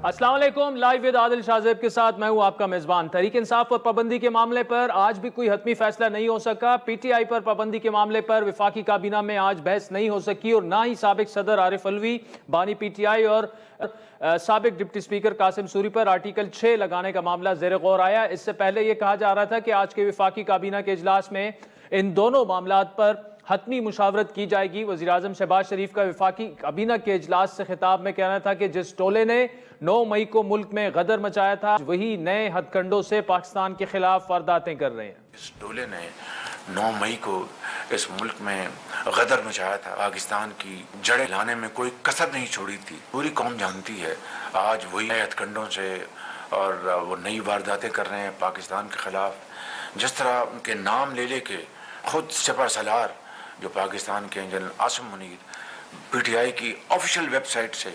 السلام علیکم، live with عادل شاہ زیب کے ساتھ میں ہوں آپ کا میزبان۔ تحریک انصاف پر پابندی کے معاملے پر آج بھی کوئی حتمی فیصلہ نہیں ہو سکا۔ پی ٹی آئی پر پابندی کے معاملے پر وفاقی کابینہ میں آج بحث نہیں ہو سکی اور نہ ہی سابق صدر عارف علوی، بانی پی ٹی آئی اور سابق ڈپٹی سپیکر قاسم سوری پر آرٹیکل 6 لگانے کا معاملہ زیر غور آیا۔ اس سے پہلے یہ کہا جا رہا تھا کہ آج کے وفاقی کابینہ کے اجلاس میں ان دونوں معاملات پر حتمی مشاورت کی جائے گی۔ وزیراعظم شہباز شریف کا وفاقی کابینہ کے اجلاس سے خطاب میں کہنا تھا کہ جس ٹولے نے 9 مئی کو ملک میں غدر مچایا تھا وہی نئے ہتھ کنڈوں سے پاکستان کے خلاف وارداتیں کر رہے ہیں۔ اس ٹولے نے 9 مئی کو اس ملک میں غدر مچایا تھا، پاکستان کی جڑیں لانے میں کوئی کسر نہیں چھوڑی تھی۔ پوری قوم جانتی ہے آج وہی نئے ہتھ کنڈوں سے اور وہ نئی وارداتیں کر رہے ہیں پاکستان کے خلاف۔ جس طرح ان کے نام لے لے کے خود سپہ سالار جو پاکستان کے general Asim Munir P T I کی آفیشیل ویب سائٹ سے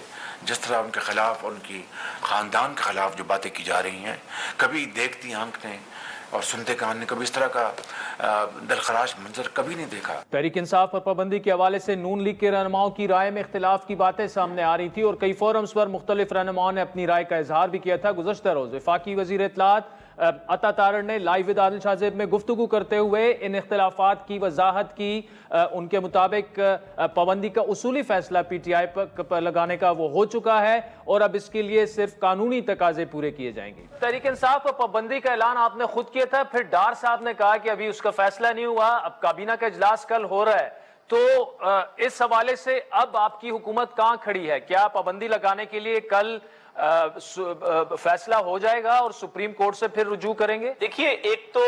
جس طرح ان کے خلاف اور ان کی خاندان کے خلاف جو باتیں کی جا رہی ہیں، کبھی دیکھتی آنکھ نے اور سنتے کان نے کبھی اس طرح کا دلخراش منظر کبھی نہیں دیکھا۔ تحریک انصاف پر پابندی کے حوالے سے نون لیگ کے رہنماؤں کی رائے میں اختلاف کی باتیں سامنے آ رہی تھی اور کئی فورمز پر مختلف رہنماؤں نے اپنی رائے کا اظہار بھی کیا تھا۔ گزشتہ روز وفاقی وزیر اطلاعات عطا تارڑ نے لائیو ود عادل شاہ زیب میں گفتگو کرتے ہوئے ان اختلافات کی وضاحت کی۔ ان کے مطابق پابندی کا اصولی فیصلہ پی ٹی آئی پر لگانے کا وہ ہو چکا ہے اور اب اس کے لیے صرف قانونی تقاضے پورے کیے جائیں گے۔ تحریک انصاف پر پابندی کا اعلان آپ نے خود کیا تھا، پھر ڈار صاحب نے کہا کہ ابھی اس کا فیصلہ نہیں ہوا، اب کابینہ کا اجلاس کل ہو رہا ہے، تو اس حوالے سے اب آپ کی حکومت کہاں کھڑی ہے؟ کیا پابندی لگانے کے لیے کل فیصلہ ہو جائے گا اور سپریم کورٹ سے پھر رجوع کریں گے؟ دیکھیے، ایک تو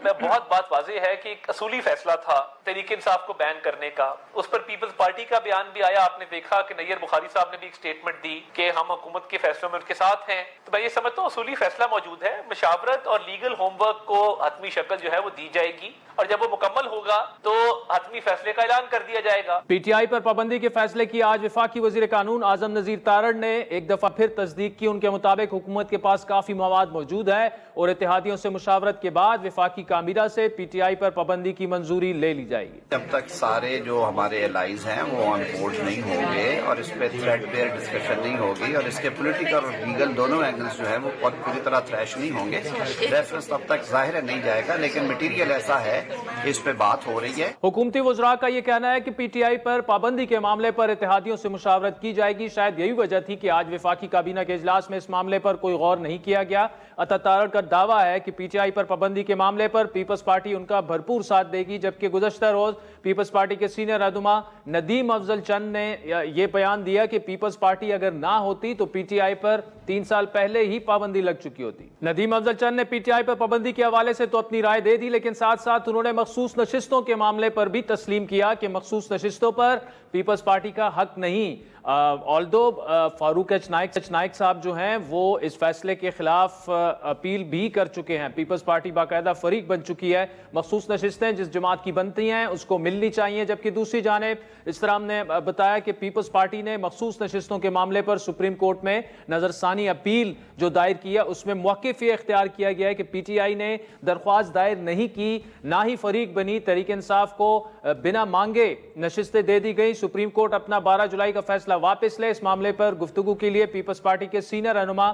بہت بات واضح ہے کہ ایک اصولی فیصلہ تھا تحریک انصاف کو بین کرنے کا، اس پر پیپلز پارٹی کا بیان بھی آیا۔ آپ نے دیکھا کہ نیر بخاری صاحب نے بھی ایک سٹیٹمنٹ دی کہ ہم حکومت کے فیصلوں میں ان کے ساتھ ہیں۔ تو میں یہ سمجھتا ہوں اصولی فیصلہ موجود ہے، مشاورت اور لیگل ہوم ورک کو حتمی شکل جو ہے وہ دی جائے گی اور جب وہ مکمل ہوگا تو حتمی فیصلے کا اعلان کر دیا جائے گا۔ پی ٹی آئی پر پابندی کے فیصلے کی آج وفاقی وزیر قانون اعظم نذیر تارڑ نے ایک دفعہ پھر تصدیق کی۔ ان کے مطابق حکومت کے پاس کافی مواد موجود ہے اور اتحادیوں سے مشاورت کے بعد وفاقی کابینہ سے پی ٹی آئی پر پابندی کی منظوری لے لی جائے گی۔ جب تک سارے جو ہمارے الائز ہیں وہ آن بورڈ نہیں ہوں گے اور اس پہ تھریڈ بیئر ڈسکشن نہیں ہوگی اور اس کے پولیٹیکل اور لیگل دونوں اینگلز جو ہیں وہ پوری طرح تھریش نہیں ہوں گے، ریفرنس تب تک ظاہر نہیں جائے گا، لیکن مٹیریل ایسا ہے کہ اس پہ بات ہو رہی ہے۔ حکومتی وزراء کا یہ کہنا ہے کہ پی ٹی آئی پر پابندی کے معاملے پر اتحادیوں سے مشاورت کی جائے گی۔ شاید یہی وجہ تھی کہ آج وفاقی کابینہ کے اجلاس میں اس معاملے پر کوئی غور نہیں کیا گیا۔ عطا تارڑ کا دعویٰ ہے کہ پی ٹی آئی پر پابندی کے معاملے پر پیپلز پارٹی ان کا بھرپور ساتھ دے گی، جبکہ گزشتہ روز پیپلز پارٹی کے سینئر رہنما ندیم افضل چند نے یہ بیان دیا کہ پیپلز پارٹی اگر نہ ہوتی تو پی ٹی آئی پر 3 سال پہلے ہی پابندی لگ چکی ہوتی۔ ندیم افضل چند نے پی ٹی آئی پر پابندی کے حوالے سے تو اپنی رائے دے دی، لیکن ساتھ ساتھ انہوں نے مخصوص نشستوں کے معاملے پر بھی تسلیم کیا کہ مخصوص نشستوں پر پیپلز پارٹی کا حق نہیں۔ آلدو فاروق ایچ نائک صاحب جو ہیں وہ اس فیصلے کے خلاف اپیل بھی کر چکے ہیں۔ پیپلز پارٹی باقاعدہ فریق بن چکی ہے۔ مخصوص نشستیں جس جماعت کی بنتی ہیں اس کو ملنی چاہیے، جبکہ دوسری جانب اس طرح ہم نے بتایا کہ پیپلز پارٹی نے مخصوص نشستوں کے معاملے پر سپریم کورٹ میں نظر ثانی اپیل جو دائر کیا اس میں موقف یہ اختیار کیا گیا ہے کہ پی ٹی آئی نے درخواست دائر نہیں کی، نہ ہی فریق بنی، تحریک انصاف کو بنا مانگے نشستیں دے دی گئی۔ سپریم کورٹ اپنا 12 جولائی کا فیصلہ واپس لے۔ اس معاملے پر گفتگو کے لیے پیپلز پارٹی کے سینئر رہنما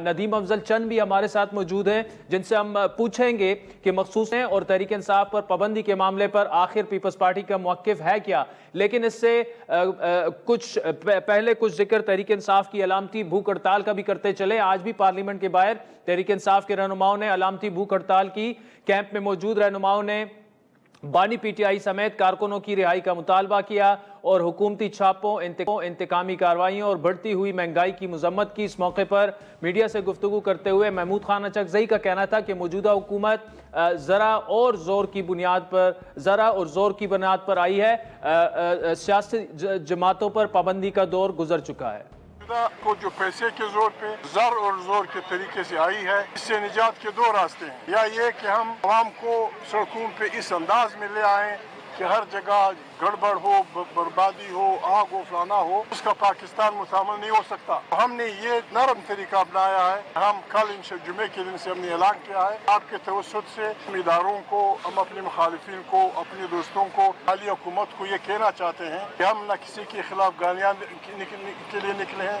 ندیم افضل چند بھی ہمارے ساتھ موجود ہیں، جن سے ہم پوچھیں گے کہ مخصوص ہیں اور تحریک انصاف پر پابندی کے معاملے پر آخر پیپلز پارٹی کا موقف ہے کیا۔ لیکن اس سے پہلے کچھ ذکر تحریک انصاف کی علامتی بھوک ہڑتال کا بھی کرتے چلے۔ آج بھی پارلیمنٹ کے باہر تحریک انصاف کے رہنماؤں نے علامتی بھوک ہڑتال کی۔ کیمپ میں موجود رہنماؤں نے بانی پی ٹی آئی سمیت کارکنوں کی رہائی کا مطالبہ کیا اور حکومتی چھاپوں، انتقامی کارروائیوں اور بڑھتی ہوئی مہنگائی کی مذمت کی۔ اس موقع پر میڈیا سے گفتگو کرتے ہوئے محمود خان اچکزئی کا کہنا تھا کہ موجودہ حکومت ذرا اور زور کی بنیاد پر آئی ہے، سیاسی جماعتوں پر پابندی کا دور گزر چکا ہے۔ کو جو پیسے کے زور پہ زر اور زور کے طریقے سے آئی ہے، اس سے نجات کے 2 راستے ہیں، یا یہ کہ ہم عوام کو سڑکوں پہ اس انداز میں لے آئیں کہ ہر جگہ گڑبڑ ہو، بربادی ہو، آگ و فلانا ہو، اس کا پاکستان مکمل نہیں ہو سکتا۔ ہم نے یہ نرم طریقہ اپنایا ہے۔ ہم کل جمعے کے دن سے ہم نے اعلان کیا ہے، آپ کے توسط سے ہم اداروں کو، ہم اپنے مخالفین کو، اپنے دوستوں کو، حالیہ حکومت کو یہ کہنا چاہتے ہیں کہ ہم نہ کسی کے خلاف گالیاں کے لیے نکلے ہیں،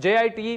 JIT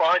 5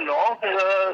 9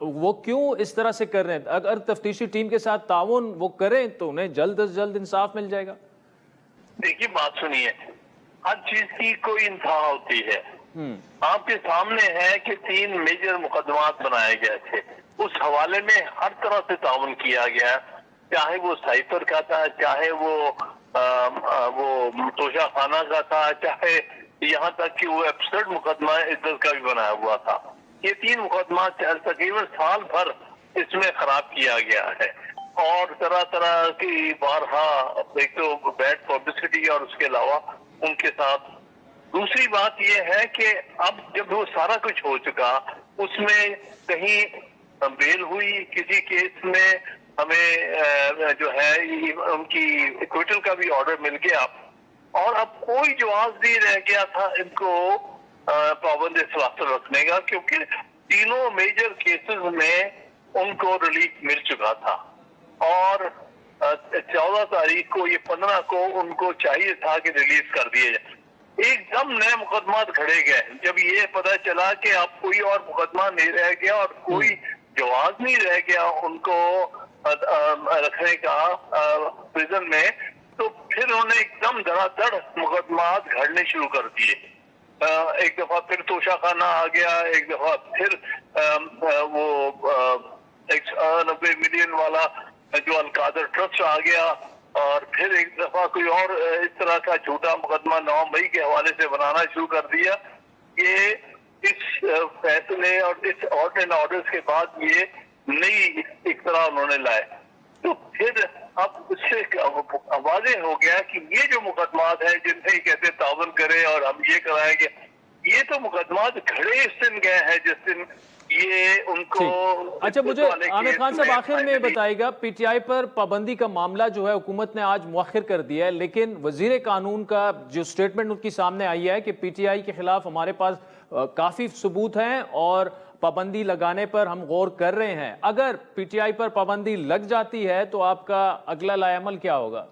وہ کیوں اس طرح سے کر رہے ہیں؟ اگر تفتیشی ٹیم کے ساتھ تعاون وہ کریں تو انہیں جلد از جلد انصاف مل جائے گا. دیکھیے بات سنیے، ہر چیز کی کوئی انتہا ہوتی ہے. آپ کے سامنے ہے کہ 3 میجر مقدمات بنائے گئے تھے، اس حوالے میں ہر طرح سے تعاون کیا گیا، چاہے وہ سائفر کا تھا، چاہے وہ توشہ خانہ کا تھا، چاہے یہاں تک کہ وہ ایبسرڈ مقدمہ عزت کا بھی بنایا ہوا تھا. یہ 3 مقدمات تقریباً سال بھر اس میں خراب کیا گیا ہے، اور طرح طرح کی بارہا ایک تو بیڈ پبلسٹی اور اس کے علاوہ ان کے ساتھ. دوسری بات یہ ہے کہ اب جب وہ سارا کچھ ہو چکا، اس میں کہیں بیل ہوئی، کسی کیس میں ہمیں جو ہے ان کی ایکویٹل کا بھی آرڈر مل گیا، اور اب کوئی جواز نہیں رہ گیا تھا ان کو پابند سلاسل رکھنے کا، کیونکہ تینوں میجر کیسز میں ان کو ریلیف مل چکا تھا. اور 14 تاریخ کو، یہ 15 کو ان کو چاہیے تھا کہ ریلیز کر دیے جائے. ایک دم نئے مقدمات کھڑے گئے جب یہ پتہ چلا کہ اب کوئی اور مقدمہ نہیں رہ گیا اور کوئی جواز نہیں رہ گیا ان کو رکھنے کا پریزن میں، تو پھر انہوں نے ایک دم دھڑا دھڑ مقدمات گھڑنے شروع کر دیے. ایک دفعہ پھر توشہ خانہ آ گیا، ایک دفعہ پھر وہ 190 ملین والا جو القادر ٹرسٹ آ گیا، اور پھر ایک دفعہ کوئی اور اس طرح کا جھوٹا مقدمہ 9 مئی کے حوالے سے بنانا شروع کر دیا. یہ اس فیصلے اور اس آرڈرز کے بعد یہ نئی اختراع انہوں نے لائے. تو پھر اب اس سے واضح ہو گیا کہ یہ جو مقدمات ہیں جن میں کہتے تعاون کرے اور ہم یہ کرائیں گے، یہ تو مقدمات کھڑے اس دن گئے ہیں جس دن یہ ان کو. اچھا، مجھے عامر خان صاحب آخر میں بتائے گا، پی ٹی آئی پر پابندی کا معاملہ جو ہے حکومت نے آج مؤخر کر دیا ہے، لیکن وزیر قانون کا جو سٹیٹمنٹ ان کی سامنے آئی ہے کہ پی ٹی آئی کے خلاف ہمارے پاس کافی ثبوت ہیں اور پابندی لگانے پر ہم غور کر رہے ہیں. اگر پی ٹی آئی پر پابندی لگ جاتی ہے تو آپ کا اگلا لائے عمل کیا ہوگا؟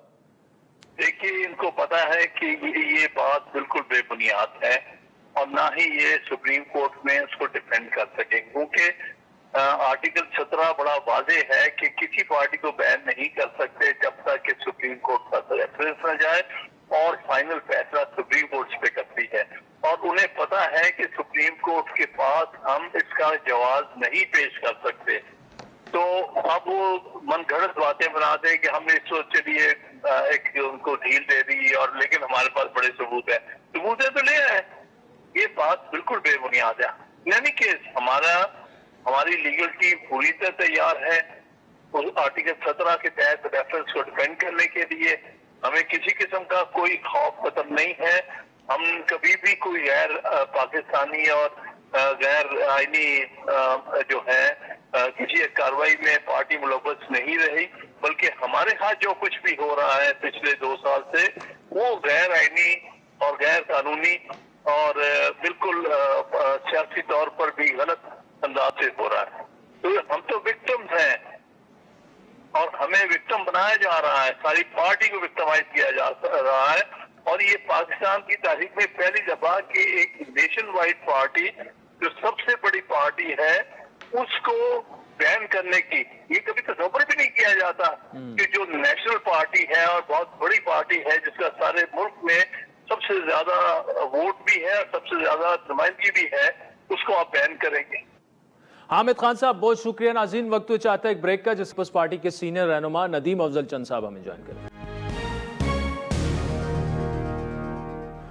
دیکھیے، ان کو پتا ہے کہ یہ بات بالکل بے بنیاد ہے، اور نہ ہی یہ سپریم کورٹ میں اس کو ڈیفینڈ کر سکیں، کیونکہ آرٹیکل 17 بڑا واضح ہے کہ کسی پارٹی کو بین نہیں کر سکتے جب تک کہ سپریم کورٹ کا ریفرنس نہ جائے اور فائنل فیصلہ سپریم کورٹ پہ کرتی ہے. اور انہیں پتا ہے کہ سپریم کورٹ کے پاس ہم اس کا جواز نہیں پیش کر سکتے، تو اب وہ من گھڑت باتیں بنا دیں کہ ہم نے اس وقت چلیے ایک ان کو ڈھیل دے دی، اور لیکن ہمارے پاس بڑے ثبوت ہیں. ثبوت ہے تو لے آئے. یہ بات بالکل بے بنیاد ہے. یعنی کہ ہماری لیگل ٹیم پوری طرح تیار ہے آرٹیکل 17 کے تحت ریفرنس کو ڈیفینڈ کرنے کے لیے. ہمیں کسی قسم کا کوئی خوف خطر نہیں ہے. ہم کبھی بھی کوئی غیر پاکستانی اور غیر آئینی جو ہے کسی کارروائی میں پارٹی ملوث نہیں رہی، بلکہ ہمارے ہاں جو کچھ بھی ہو رہا ہے پچھلے 2 سال سے وہ غیر آئینی اور غیر قانونی اور بالکل سیاسی طور پر بھی غلط انداز سے ہو رہا ہے. تو ہم تو وکٹمز ہیں اور ہمیں وکٹم بنایا جا رہا ہے، ساری پارٹی کو وکٹمائز کیا جا رہا ہے. اور یہ پاکستان کی تاریخ میں پہلی دفعہ کہ ایک نیشن وائڈ پارٹی جو سب سے بڑی پارٹی ہے اس کو بین کرنے کی، یہ کبھی تصور بھی نہیں کیا جاتا کہ جو نیشنل پارٹی ہے اور بہت بڑی پارٹی ہے جس کا سارے ملک میں سب سے زیادہ ووٹ بھی ہے اور سب سے زیادہ نمائندگی بھی ہے، اس کو آپ بین کریں گے. حامد خان صاحب بہت شکریہ. ناظرین وقت چاہتا ہے ایک بریک کا، جس پیپلز پارٹی کے سینئر رہنما ندیم افضل چند صاحب ہمیں جوائن کریں.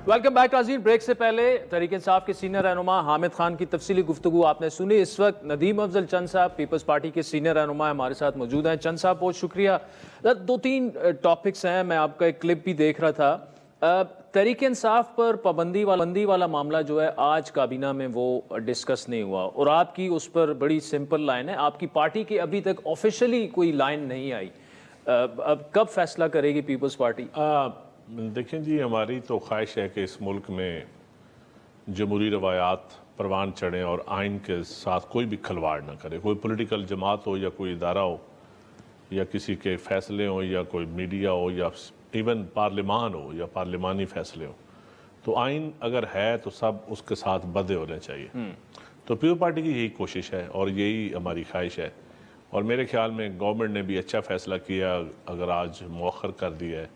ویلکم بیک ناظرین. بریک سے پہلے تحریک انصاف کے سینئر رہنما حامد خان کی تفصیلی گفتگو آپ نے سنی. اس وقت ندیم افضل چند صاحب پیپلز پارٹی کے سینئر رہنما ہمارے ساتھ موجود ہیں. چند صاحب بہت شکریہ. 2-3 ٹاپکس ہیں، میں آپ کا ایک کلپ بھی دیکھ رہا تھا. تحریک انصاف پر پابندی والا معاملہ جو ہے آج کابینہ میں وہ ڈسکس نہیں ہوا، اور آپ کی اس پر بڑی سمپل لائن ہے، آپ کی پارٹی کی ابھی تک آفیشلی کوئی لائن نہیں آئی. اب کب فیصلہ کرے گی پیپلز پارٹی؟ دیکھیں جی، ہماری تو خواہش ہے کہ اس ملک میں جمہوری روایات پروان چڑھیں اور آئین کے ساتھ کوئی بھی کھلواڑ نہ کرے. کوئی پولیٹیکل جماعت ہو یا کوئی ادارہ ہو یا کسی کے فیصلے ہوں یا کوئی میڈیا ہو یا ایون پارلیمان ہو یا پارلیمانی فیصلے ہو، تو آئین اگر ہے تو سب اس کے ساتھ بدے ہونے چاہیے. تو پیپلز پارٹی کی یہی کوشش ہے اور یہی ہماری خواہش ہے، اور میرے خیال میں گورنمنٹ نے بھی اچھا فیصلہ کیا اگر آج مؤخر کر دیا ہے۔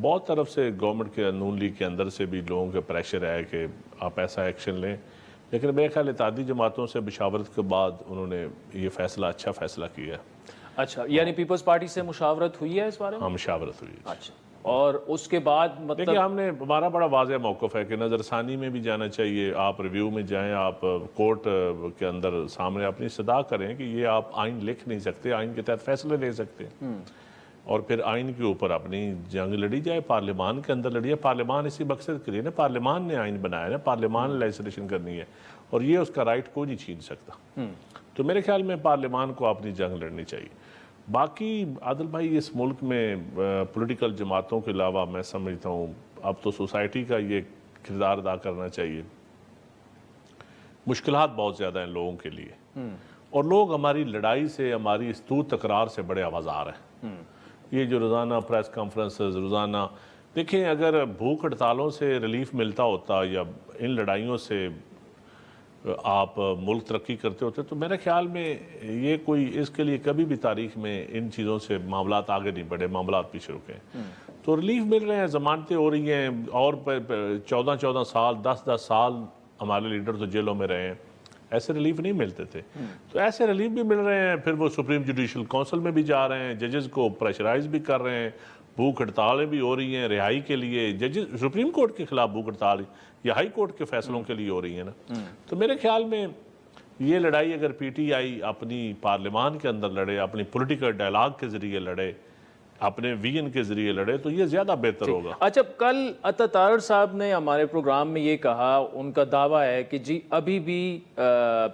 بہت طرف سے گورنمنٹ کے نون لیگ کے اندر سے بھی لوگوں کے پریشر ہے کہ آپ ایسا ایکشن لیں، لیکن میرے خیال اتحادی جماعتوں سے مشاورت کے بعد انہوں نے یہ فیصلہ اچھا فیصلہ کیا ہے۔ اچھا، یعنی پیپلز پارٹی سے مشاورت ہوئی ہے اس بارے میں؟ ہاں، مشاورت ہوئی ہے۔ اچھا، اور اس کے بعد دیکھیں، مطلب ہم نے ہمارا بڑا واضح موقف ہے کہ نظر ثانی میں بھی جانا چاہیے، آپ ریویو میں جائیں، آپ کورٹ کے اندر سامنے اپنی صدا کریں کہ یہ آپ آئین لکھ نہیں سکتے، آئین کے تحت فیصلے لے سکتے ہیں، اور پھر آئین کے اوپر اپنی جنگ لڑی جائے، پارلیمان کے اندر لڑی ہے۔ پارلیمان اسی مقصد کے لیے نا، پارلیمان نے آئین بنایا نا، پارلیمان نے لیجسلیشن کرنی ہے، اور یہ اس کا رائٹ کوئی نہیں چھین سکتا۔ تو میرے خیال میں پارلیمان کو اپنی جنگ لڑنی چاہیے۔ باقی عادل بھائی، اس ملک میں پولیٹیکل جماعتوں کے علاوہ میں سمجھتا ہوں اب تو سوسائٹی کا یہ کردار ادا کرنا چاہیے۔ مشکلات بہت زیادہ ہیں لوگوں کے لیے، اور لوگ ہماری لڑائی سے، ہماری اس تو تکرار سے بڑے آوازار ہیں۔ یہ جو روزانہ پریس کانفرنسز، روزانہ دیکھیں، اگر بھوک ہڑتالوں سے ریلیف ملتا ہوتا یا ان لڑائیوں سے آپ ملک ترقی کرتے ہوتے تو میرے خیال میں یہ کوئی اس کے لیے کبھی بھی تاریخ میں ان چیزوں سے معاملات آگے نہیں بڑھے، معاملات پیچھے رکے ہیں۔ تو ریلیف مل رہے ہیں، ضمانتیں ہو رہی ہیں، اور 14 سال 10 سال ہمارے لیڈر تو جیلوں میں رہے ہیں، ایسے ریلیف نہیں ملتے تھے۔ تو ایسے ریلیف بھی مل رہے ہیں، پھر وہ سپریم جوڈیشل کونسل میں بھی جا رہے ہیں، ججز کو پریشرائز بھی کر رہے ہیں، بھوک ہڑتالیں بھی ہو رہی ہیں رہائی کے لیے، ججز سپریم کورٹ کے خلاف بھوک ہڑتال یا ہائی کورٹ کے فیصلوں کے لیے ہو رہی ہیں نا۔ تو میرے خیال میں یہ لڑائی اگر پی ٹی آئی اپنی پارلیمان کے اندر لڑے، اپنی پولیٹیکل ڈائلاگ کے ذریعے لڑے، اپنے ویژن کے ذریعے لڑے، تو یہ زیادہ بہتر ہوگا۔ اچھا، کل عطا تارڑ صاحب نے ہمارے پروگرام میں یہ کہا، ان کا دعویٰ ہے کہ جی ابھی بھی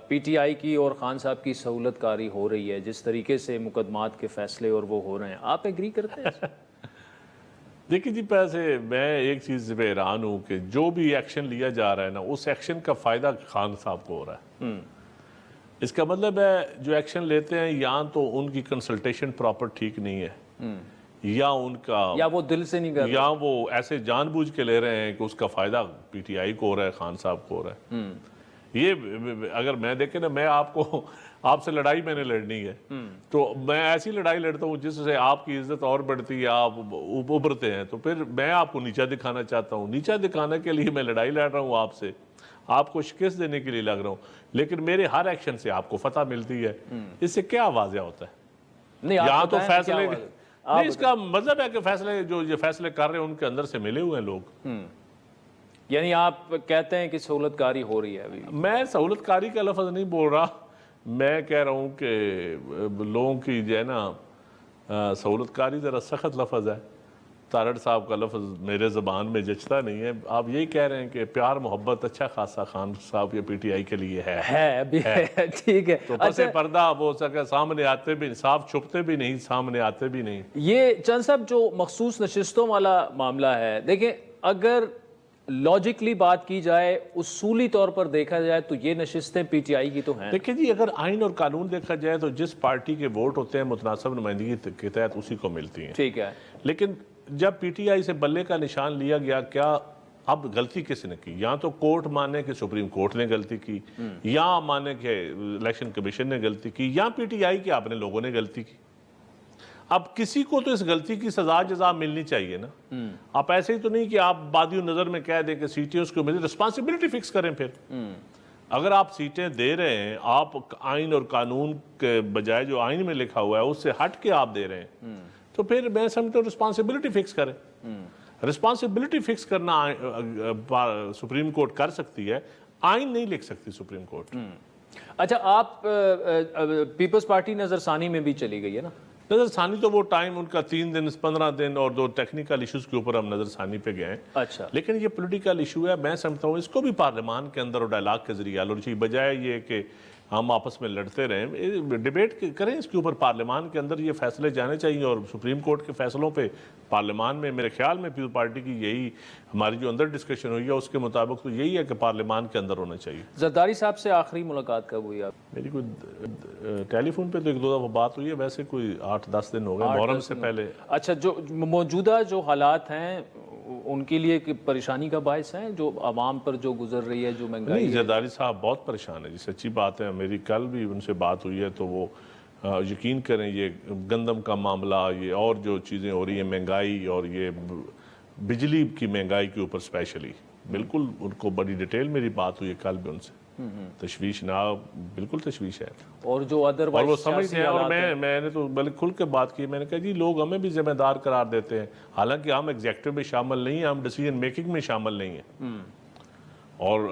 پی ٹی آئی کی اور خان صاحب کی سہولت کاری ہو رہی ہے، جس طریقے سے مقدمات کے فیصلے اور وہ ہو رہے ہیں، آپ ایگری کرتے ہیں؟ دیکھیں جی، پیسے میں ایک چیز پہ حیران ہوں کہ جو بھی ایکشن لیا جا رہا ہے نا، اس ایکشن کا فائدہ خان صاحب کو ہو رہا ہے۔ اس کا مطلب ہے جو ایکشن لیتے ہیں یا تو ان کی کنسلٹیشن پراپر ٹھیک نہیں ہے، یا ان کا یا وہ دل سے نہیں کر رہے، یا وہ ایسے جان بوجھ کے لے رہے ہیں کہ اس کا فائدہ پی ٹی آئی کو ہو رہا ہے، خان صاحب کو ہو رہا ہے۔ یہ اگر میں دیکھیں نا، میں آپ سے لڑائی میں نے لڑنی ہے تو میں ایسی لڑائی لڑتا ہوں جس سے آپ کی عزت اور بڑھتی ہے، آپ ابھرتے ہیں، تو پھر میں آپ کو نیچا دکھانا چاہتا ہوں، نیچا دکھانے کے لیے میں لڑائی لڑ رہا ہوں آپ سے، آپ کو شکست دینے کے لیے لگ رہا ہوں، لیکن میرے ہر ایکشن سے آپ کو فتح ملتی ہے۔ اس سے کیا واضح ہوتا ہے؟ نہیں، یہاں آپ تو بتائیں فیصلے کیا نہیں، اس کا مطلب ہے کہ فیصلے جو یہ فیصلے کر رہے ہیں ان کے اندر سے ملے ہوئے ہیں لوگ۔ یعنی آپ کہتے ہیں کہ سہولت کاری ہو رہی ہے ابھی؟ میں سہولت کاری کا لفظ نہیں بول رہا، میں کہہ رہا ہوں کہ لوگوں کی جو ہے نا سہولت کاری ذرا سخت لفظ ہے، تارڑ صاحب کا لفظ میرے زبان میں جچتا نہیں ہے۔ آپ یہی کہہ رہے ہیں کہ پیار محبت اچھا خاصا خان صاحب یا پی ٹی آئی کے لیے ہے ابھی ٹھیک ہے۔ تو پس پردہ ہو سکے، سامنے آتے بھی، صاف چھپتے بھی نہیں، سامنے آتے بھی نہیں۔ یہ چند صاحب جو مخصوص نشستوں والا معاملہ ہے، دیکھیں اگر لاجکلی بات کی جائے، اصولی طور پر دیکھا جائے تو یہ نشستیں پی ٹی آئی کی تو ہیں۔ دیکھیں جی، اگر آئین اور قانون دیکھا جائے تو جس پارٹی کے ووٹ ہوتے ہیں متناسب نمائندگی کے تحت اسی کو ملتی ہیں، ٹھیک ہے، لیکن جب پی ٹی آئی سے بلے کا نشان لیا گیا، کیا اب غلطی کس نے کی؟ یا تو کورٹ مانے کہ سپریم کورٹ نے غلطی کی، یا مانے کہ الیکشن کمیشن نے غلطی کی، یا پی ٹی آئی کے اپنے لوگوں نے غلطی کی۔ اب کسی کو تو اس غلطی کی سزا جزا ملنی چاہیے نا۔ آپ ایسے ہی تو نہیں کہ آپ بادی نظر میں کہہ دیں کہ سیٹیں اس کو ملے، رسپانسبلٹی فکس کریں۔ پھر اگر آپ سیٹیں دے رہے ہیں، آپ آئین اور قانون کے بجائے جو آئین میں لکھا ہوا ہے اس سے ہٹ کے آپ دے رہے ہیں، تو پھر میں سمجھتا ہوں رسپانسبلٹی فکس کریں۔ رسپانسبلٹی فکس کرنا سپریم کورٹ کر سکتی ہے، آئین نہیں لکھ سکتی سپریم کورٹ۔ اچھا، آپ پیپلز پارٹی نظر ثانی میں بھی چلی گئی ہے نا؟ نظر ثانی تو وہ ٹائم ان کا 3 دن 15 دن اور 2 ٹیکنیکل ایشوز کے اوپر ہم نظر ثانی پہ گئے ہیں۔ اچھا، لیکن یہ پولیٹیکل ایشو ہے، میں سمجھتا ہوں اس کو بھی پارلیمان کے اندر اور ڈائلاگ کے ذریعے حل ہونی چاہیے، بجائے یہ کہ ہم آپس میں لڑتے رہیں۔ ڈیبیٹ کریں اس کے اوپر، پارلیمان کے اندر یہ فیصلے جانے چاہیے، اور سپریم کورٹ کے فیصلوں پہ پارلیمان میں میرے خیال میں پیپلز پارٹی کی یہی ہماری جو اندر ڈسکشن ہوئی ہے اس کے مطابق تو یہی ہے کہ پارلیمان کے اندر ہونا چاہیے۔ زرداری صاحب سے آخری ملاقات کب ہوئی آپ؟ میری کوئی ٹیلی فون پہ تو 1-2 دفعہ بات ہوئی ہے، ویسے کوئی 8-10 دن ہو گئے محرم سے پہلے۔ اچھا، جو موجودہ جو حالات ہیں ان کے لیے ایک پریشانی کا باعث ہے جو عوام پر جو گزر رہی ہے، جو مہنگائی نہیں، ہے؟ زرداری صاحب بہت پریشان ہے جی، سچی بات ہے. میری کل بھی ان سے بات ہوئی ہے تو وہ یقین کریں یہ گندم کا معاملہ، یہ اور جو چیزیں ہو رہی ہیں، مہنگائی اور یہ بجلی کی مہنگائی کے اوپر اسپیشلی، بالکل ان کو بڑی ڈیٹیل میری بات ہوئی ہے کل بھی ان سے. تشویش نہ، بالکل تشویش ہے. اور جو اور ادروائز وہ سمجھتے ہیں، اور میں نے تو بلکہ کھل کے بات کی. میں نے کہا جی لوگ ہمیں بھی ذمہ دار قرار دیتے ہیں، حالانکہ ہم ایگزیکٹو میں شامل نہیں ہیں، ہم ڈیسیجن میکنگ میں شامل نہیں ہیں، اور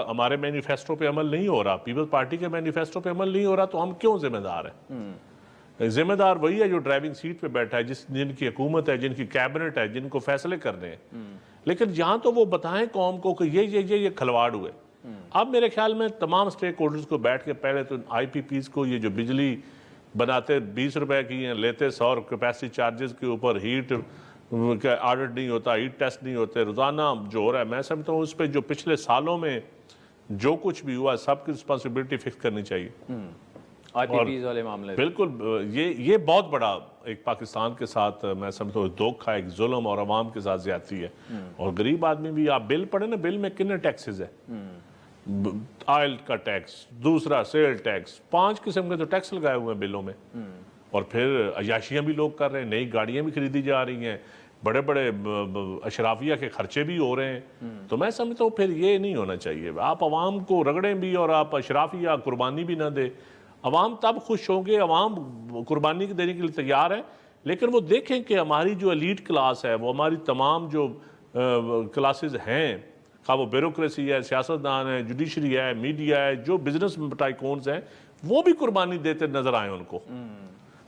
ہمارے مینیفیسٹو پہ عمل نہیں ہو رہا، پیپلز پارٹی کے مینیفیسٹو پہ عمل نہیں ہو رہا، تو ہم کیوں ذمہ دار ہیں؟ ذمہ دار وہی ہے جو ڈرائیونگ سیٹ پہ بیٹھا ہے، جن کی حکومت ہے، جن کی کیبنٹ ہے، جن کو فیصلے کرنے ہیں. لیکن یہاں تو وہ بتائیں قوم کو کہ یہ کھلواڑ ہوئے. اب میرے خیال میں تمام سٹیک ہولڈرز کو بیٹھ کے پہلے تو آئی پی پیز کو، یہ جو بجلی بناتے 20 روپے کی ہیں، لیتے 100 کیپیسٹی چارجز کے اوپر، ہیٹ کا آڈٹ نہیں ہوتا، ہیٹ ٹیسٹ نہیں ہوتے، روزانہ جو ہو رہا ہے. میں سمجھتا ہوں اس پہ جو پچھلے سالوں میں جو کچھ بھی ہوا سب کی رسپانسبلٹی فکس کرنی چاہیے. آئی پی پیز والے معاملے میں بالکل یہ بہت بڑا ایک پاکستان کے ساتھ میں سمجھتا ہوں دھوکہ، ایک ظلم اور عوام کے ساتھ زیادتی ہے. اور غریب آدمی بھی، آپ بل پڑھیں نا، بل میں کتنے ٹیکسز ہیں، آئل کا ٹیکس، دوسرا سیل ٹیکس، 5 قسم کے تو ٹیکس لگائے ہوئے ہیں بلوں میں. اور پھر عیاشیاں بھی لوگ کر رہے ہیں، نئی گاڑیاں بھی خریدی جا رہی ہیں، بڑے بڑے اشرافیہ کے خرچے بھی ہو رہے ہیں. تو میں سمجھتا ہوں پھر یہ نہیں ہونا چاہیے. آپ عوام کو رگڑیں بھی اور آپ اشرافیہ قربانی بھی نہ دے. عوام تب خوش ہوں گے، عوام قربانی دینے کے لیے تیار ہے، لیکن وہ دیکھیں کہ ہماری جو ایلیٹ کلاس ہے، وہ ہماری تمام جو کلاسز ہیں، خواہ وہ بیوروکریسی ہے، سیاستدان ہے، جوڈیشری ہے، میڈیا ہے، جو بزنس ٹائکونز ہیں، وہ بھی قربانی دیتے نظر آئیں ان کو.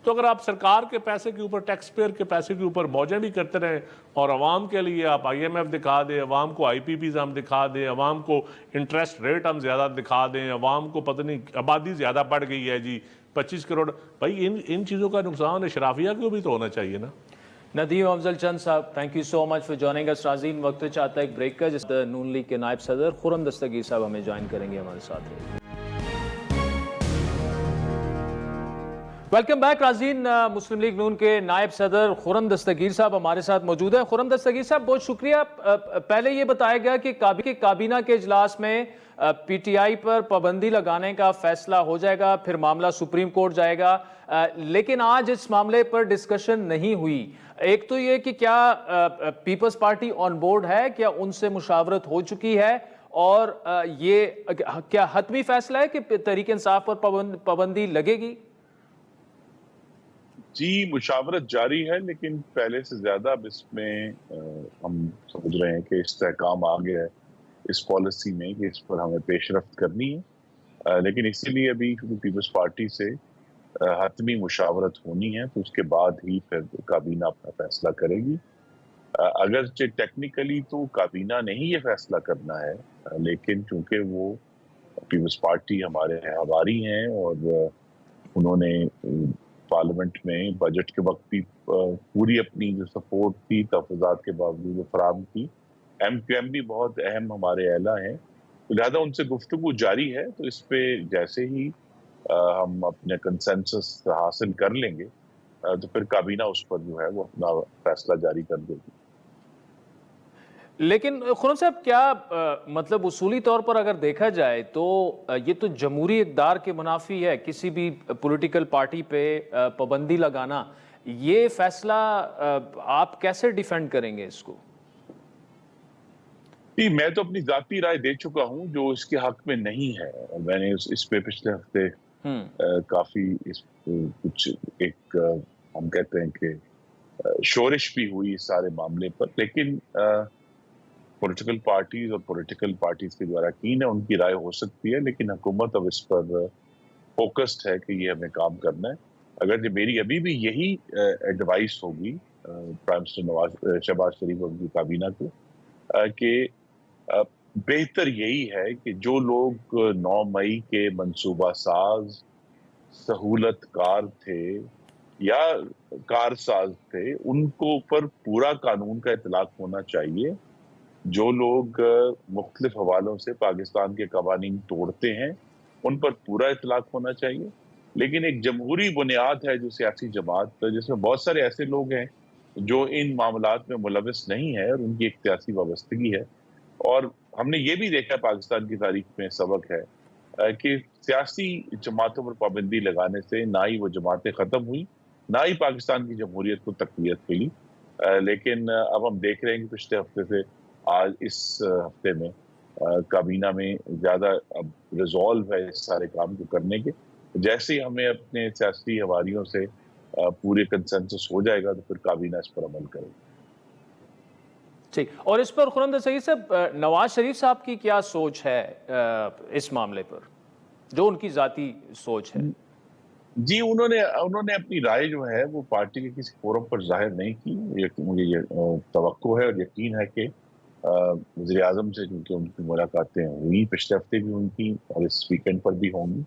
تو اگر آپ سرکار کے پیسے کے اوپر، ٹیکس پیئر کے پیسے کے اوپر موجیں بھی کرتے رہیں، اور عوام کے لیے آپ IMF دکھا دیں، عوام کو IPPs ہم دکھا دیں، عوام کو انٹرسٹ ریٹ ہم زیادہ دکھا دیں، عوام کو پتہ نہیں آبادی زیادہ بڑھ گئی ہے جی 25 کروڑ، بھائی ان چیزوں کا نقصان اشرافیہ کو بھی تو ہونا چاہیے نا. ندیم افضل چند صاحب، thank you so much for joining us. ناظرین، وقت چاہتا ہے ایک بریک کا، جس نون لیگ کے نائب صدر خرم دستگیر صاحب ہمیں جوائن کریں گے ہمارے ساتھ. ویلکم بیک ناظرین. مسلم لیگ نون کے نائب صدر خرم دستگیر صاحب ہمارے ساتھ موجود ہیں. خرم دستگیر صاحب، بہت شکریہ. پہلے یہ بتایا گیا کہ کابینہ کے اجلاس میں PTI پر پابندی لگانے کا فیصلہ ہو جائے گا، پھر معاملہ سپریم کورٹ جائے گا، لیکن آج اس معاملے پر ڈسکشن نہیں ہوئی. ایک تو یہ کہ کیا پیپلز پارٹی آن بورڈ ہے، کیا ان سے مشاورت ہو چکی ہے، اور یہ کیا حتمی فیصلہ ہے کہ تحریک انصاف پر پابندی لگے گی؟ جی، مشاورت جاری ہے، لیکن پہلے سے زیادہ اب اس میں ہم سمجھ رہے ہیں کہ استحکام آ گیا ہے اس پالیسی میں کہ اس پر ہمیں پیش رفت کرنی ہے. لیکن اسی لیے ابھی پیپلز پارٹی سے حتمی مشاورت ہونی ہے، تو اس کے بعد ہی پھر کابینہ اپنا فیصلہ کرے گی. اگرچہ ٹیکنیکلی تو کابینہ نے ہی یہ فیصلہ کرنا ہے، لیکن چونکہ وہ پیپلز پارٹی ہمارے ہماری ہیں اور انہوں نے پارلیمنٹ میں بجٹ کے وقت بھی پوری اپنی جو سپورٹ تھی تحفظات کے باوجود فراہم کی. MQM بھی بہت اہم ہمارے اہلا ہیں، لہذا ان سے گفتگو جاری ہے. تو اس پہ جیسے ہی ہم اپنے کنسنسس حاصل کر لیں گے تو پھر کابینہ اس پر جو ہے وہ اپنا فیصلہ جاری کر دے گی. لیکن خرم صاحب، کیا مطلب اصولی طور پر اگر دیکھا جائے تو یہ تو جمہوری اقدار کے منافی ہے، کسی بھی پولیٹیکل پارٹی پہ پابندی لگانا. یہ فیصلہ آپ کیسے ڈیفینڈ کریں گے اس کو؟ میں تو اپنی ذاتی رائے دے چکا ہوں جو اس کے حق میں نہیں ہے. میں نے اس پہ پچھلے ہفتے کافی کچھ ایک ہم کہتے ہیں کہ شورش بھی ہوئی اس سارے معاملے پر، لیکن پولیٹیکل پارٹیز اور پولیٹیکل پارٹیز کے جو اراکین ہیں ان کی رائے ہو سکتی ہے، لیکن حکومت اب اس پر فوکسڈ ہے کہ یہ ہمیں کام کرنا ہے. اگر میری ابھی بھی یہی ایڈوائس ہوگی پرائم منسٹر شہباز شریف اور ان کی کابینہ کو کہ بہتر یہی ہے کہ جو لوگ 9 مئی کے منصوبہ ساز، سہولت کار تھے یا کار ساز تھے، ان کو اوپر پورا قانون کا اطلاق ہونا چاہیے. جو لوگ مختلف حوالوں سے پاکستان کے قوانین توڑتے ہیں ان پر پورا اطلاق ہونا چاہیے. لیکن ایک جمہوری بنیاد ہے جو سیاسی جماعت، جس میں بہت سارے ایسے لوگ ہیں جو ان معاملات میں ملوث نہیں ہے اور ان کی ایک سیاسی وابستگی ہے. اور ہم نے یہ بھی دیکھا پاکستان کی تاریخ میں سبق ہے کہ سیاسی جماعتوں پر پابندی لگانے سے نہ ہی وہ جماعتیں ختم ہوئی، نہ ہی پاکستان کی جمہوریت کو تقویت ملی. لیکن اب ہم دیکھ رہے ہیں کہ پچھلے ہفتے سے آج اس ہفتے میں کابینہ میں زیادہ اب ریزالو ہے اس سارے کام کو کرنے کے. جیسے ہی ہمیں اپنے سیاسی حواریوں سے پورے کنسنسس ہو جائے گا تو پھر کابینہ اس پر عمل کرے گا. ٹھیک. اور اس پر خرم دستگیر صاحب، نواز شریف صاحب کی کیا سوچ ہے اس معاملے پر، جو ان کی ذاتی سوچ ہے؟ جی، انہوں نے اپنی رائے جو ہے وہ پارٹی کے کسی فورم پر ظاہر نہیں کی. مجھے یہ توقع ہے اور یقین ہے کہ وزیر اعظم سے کیونکہ ان کی ملاقاتیں ہوئی، پچھلے ہفتے بھی ہوئی تھیں اور اس ویکینڈ پر بھی ہوں گی،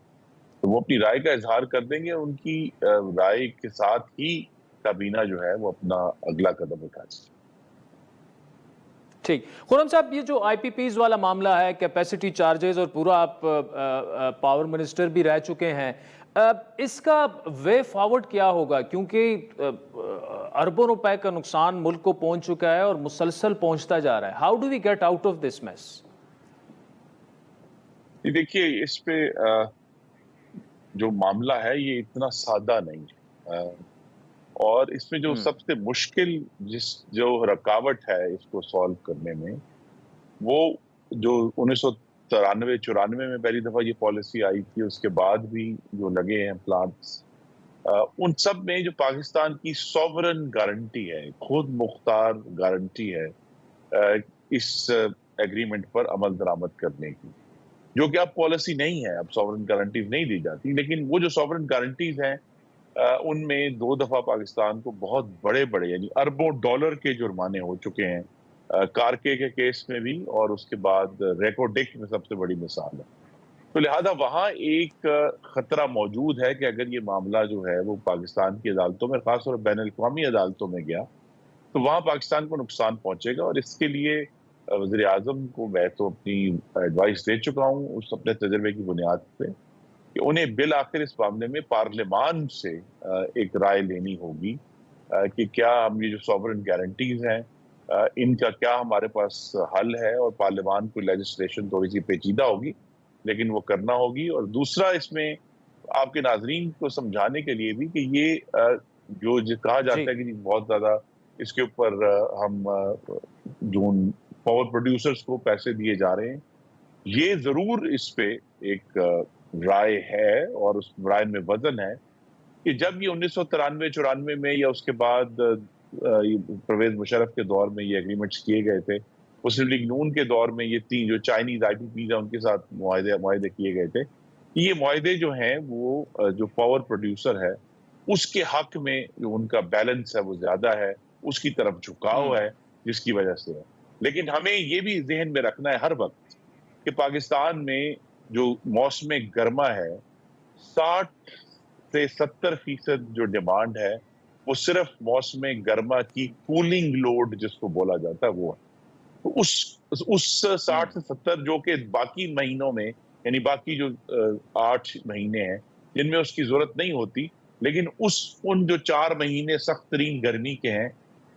تو وہ اپنی رائے کا اظہار کر دیں گے. ان کی رائے کے ساتھ ہی کابینہ جو ہے وہ اپنا اگلا قدم اٹھائے گی. ٹھیک. خرم صاحب، یہ جو آئی پی پیز والا معاملہ ہے، کیپیسٹی چارجز، اور پورا آپ پاور منسٹر بھی رہ چکے ہیں، اس کا وے فارورڈ کیا ہوگا؟ کیونکہ اربوں روپے کا نقصان ملک کو پہنچ چکا ہے اور مسلسل پہنچتا جا رہا ہے. How do we get out of this mess? دیکھیے، اس پہ جو معاملہ ہے یہ اتنا سادہ نہیں ہے، اور اس میں جو سب سے مشکل جو رکاوٹ ہے اس کو سالو کرنے میں، وہ جو 1993-94 میں پہلی دفعہ یہ پالیسی آئی تھی، اس کے بعد بھی جو لگے ہیں پلانٹس، ان سب میں جو پاکستان کی سوورن گارنٹی ہے، خود مختار گارنٹی ہے اس ایگریمنٹ پر عمل درآمد کرنے کی، جو کہ اب پالیسی نہیں ہے. اب سوورن گارنٹیز نہیں دی جاتی، لیکن وہ جو سوورن گارنٹیز ہیں ان میں 2 دفعہ پاکستان کو بہت بڑے یعنی اربوں ڈالر کے جرمانے ہو چکے ہیں، کارکے کے کیس میں بھی اور اس کے بعد ریکو ڈک میں سب سے بڑی مثال ہے. تو لہذا وہاں ایک خطرہ موجود ہے کہ اگر یہ معاملہ جو ہے وہ پاکستان کی عدالتوں میں، خاص طور پر بین الاقوامی عدالتوں میں گیا، تو وہاں پاکستان کو نقصان پہنچے گا. اور اس کے لیے وزیر اعظم کو میں تو اپنی ایڈوائس دے چکا ہوں اس اپنے تجربے کی بنیاد پہ کہ انہیں بالآخر اس معاملے میں پارلیمان سے ایک رائے لینی ہوگی کہ کیا ہم یہ جو سوورن گارنٹیز ہیں ان کا کیا ہمارے پاس حل ہے. اور پارلیمان کو لیجسلیشن تھوڑی سی پیچیدہ ہوگی لیکن وہ کرنا ہوگی. اور دوسرا اس میں آپ کے ناظرین کو سمجھانے کے لیے بھی کہ یہ جو کہا جاتا ہے کہ بہت زیادہ اس کے اوپر ہم جو پاور پروڈیوسرز کو پیسے دیے جا رہے ہیں، یہ ضرور اس پہ ایک رائے ہے اور اس رائے میں وزن ہے کہ جب یہ 1993-94 میں یا اس کے بعد پرویز مشرف کے دور میں یہ ایگریمنٹس کیے گئے تھے، مسلم لیگ نون کے دور میں یہ 3 جو چائنیز آئی پی پیز ہیں ان کے ساتھ معاہدے کیے گئے تھے، یہ معاہدے جو ہیں وہ جو پاور پروڈیوسر ہے اس کے حق میں جو ان کا بیلنس ہے وہ زیادہ ہے، اس کی طرف جھکاؤ ہے جس کی وجہ سے ہے. لیکن ہمیں یہ بھی ذہن میں رکھنا ہے ہر وقت کہ پاکستان میں جو موسم گرما ہے 60 سے 70% جو ڈیمانڈ ہے وہ صرف موسم گرما کی کولنگ لوڈ جس کو بولا جاتا ہے وہ ہے. اس 60 سے 70 جو کہ باقی مہینوں میں یعنی باقی جو 8 مہینے ہیں جن میں اس کی ضرورت نہیں ہوتی، لیکن ان جو 4 مہینے سخت ترین گرمی کے ہیں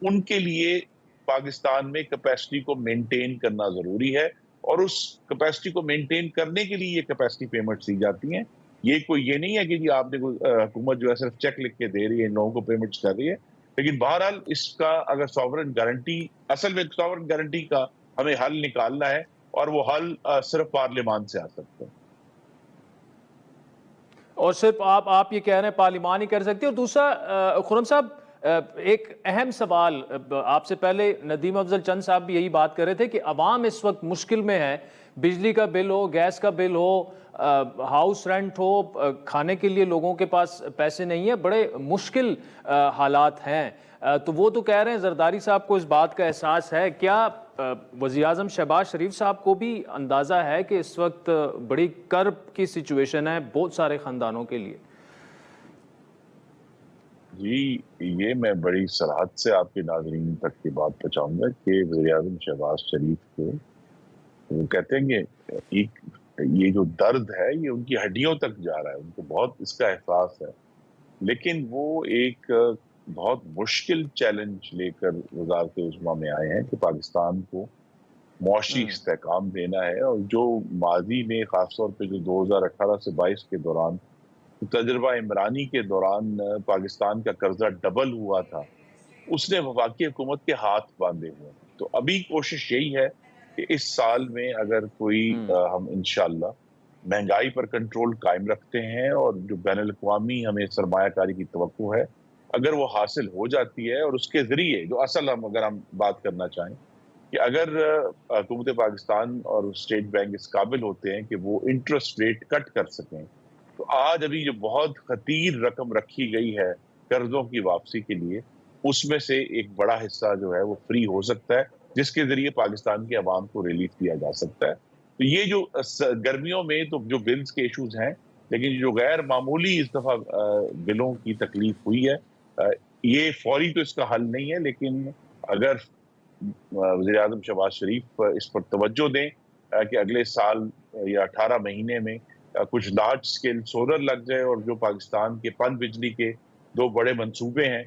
ان کے لیے پاکستان میں کیپیسٹی کو مینٹین کرنا ضروری ہے. اور اس کیپیسٹی کو مینٹین کرنے کے لیے یہ کیپیسٹی پیمنٹس دی جاتی ہیں. یہ نہیں ہے کہ جی آپ نے حکومت جو ہے صرف چیک لکھ کے دے رہی ہے، ان لوگوں کو پیمنٹس کر رہی ہے. لیکن بہرحال اس کا اگر سوورن گارنٹی، اصل میں سوورن گارنٹی کا ہمیں حل نکالنا ہے اور وہ حل صرف پارلیمان سے آ سکتا ہے. اور صرف آپ یہ کہہ رہے ہیں پارلیمان ہی کر سکتی ہے. اور دوسرا خرم صاحب، ایک اہم سوال آپ سے پہلے ندیم افضل چند صاحب بھی یہی بات کر رہے تھے کہ عوام اس وقت مشکل میں ہے. بجلی کا بل ہو، گیس کا بل ہو، ہاؤس رینٹ ہو، کھانے کے لیے لوگوں کے پاس پیسے نہیں ہیں، بڑے مشکل حالات ہیں. تو وہ تو کہہ رہے ہیں زرداری صاحب کو اس بات کا احساس ہے. کیا وزیر اعظم شہباز شریف صاحب کو بھی اندازہ ہے کہ اس وقت بڑی کرب کی سچویشن ہے بہت سارے خاندانوں کے لیے؟ جی، یہ میں بڑی صراحت سے آپ کے ناظرین تک کی بات پہنچاؤں گا کہ وزیر اعظم شہباز شریف کو وہ کہتے ہیں کہ یہ جو درد ہے یہ ان کی ہڈیوں تک جا رہا ہے، ان کو بہت اس کا احساس ہے. لیکن وہ ایک بہت مشکل چیلنج لے کر وزارت عظمیٰ میں آئے ہیں کہ پاکستان کو معاشی استحکام دینا ہے، اور جو ماضی میں خاص طور پہ جو 2018 سے 22 کے دوران تجربہ عمرانی کے دوران پاکستان کا قرضہ ڈبل ہوا تھا، اس نے وفاقی حکومت کے ہاتھ باندھے ہوئے ہیں۔ تو ابھی کوشش یہی ہے کہ اس سال میں اگر کوئی ہم انشاءاللہ مہنگائی پر کنٹرول قائم رکھتے ہیں، اور جو بین الاقوامی ہمیں سرمایہ کاری کی توقع ہے اگر وہ حاصل ہو جاتی ہے، اور اس کے ذریعے جو اصل ہم بات کرنا چاہیں کہ اگر حکومت پاکستان اور اسٹیٹ بینک اس قابل ہوتے ہیں کہ وہ انٹرسٹ ریٹ کٹ کر سکیں، تو آج ابھی جو بہت خطیر رقم رکھی گئی ہے قرضوں کی واپسی کے لیے، اس میں سے ایک بڑا حصہ جو ہے وہ فری ہو سکتا ہے، جس کے ذریعے پاکستان کے عوام کو ریلیف دیا جا سکتا ہے۔ تو یہ جو گرمیوں میں تو جو بلز کے ایشوز ہیں، لیکن جو غیر معمولی اس دفعہ بلوں کی تکلیف ہوئی ہے، یہ فوری تو اس کا حل نہیں ہے، لیکن اگر وزیر اعظم شہباز شریف اس پر توجہ دیں کہ اگلے سال یا 18 مہینے میں کچھ لارج سکیل سولر لگ جائے، اور جو پاکستان کے پن بجلی کے 2 بڑے منصوبے ہیں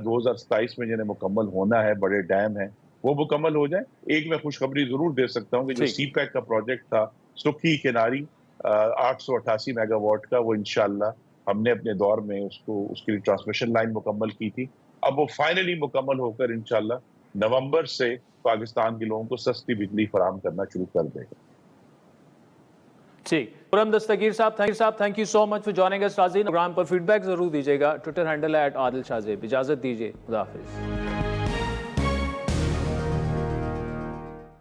2027 میں جنہیں مکمل ہونا ہے، بڑے ڈیم ہیں، وہ مکمل ہو جائیں۔ ایک میں خوشخبری ضرور دے سکتا ہوں کہ جو سی پیک کا پروجیکٹ تھا سکھی کناری 888 میگا واٹ کا، وہ انشاءاللہ ہم نے اپنے دور میں اس کے لیے ٹرانسمیشن لائن مکمل کی تھی، اب وہ فائنلی مکمل ہو کر انشاءاللہ نومبر سے پاکستان کے لوگوں کو سستی بجلی فراہم کرنا شروع کر دے گا۔ ٹھیک، خرم دستگیر صاحب thank you so much for joining us. ناظرین پروگرام پر فیڈ بیک ضرور دیجیے گا، ٹویٹر ہینڈل @عادل شاہ زیب۔ اجازت دیجیے، خدا حافظ۔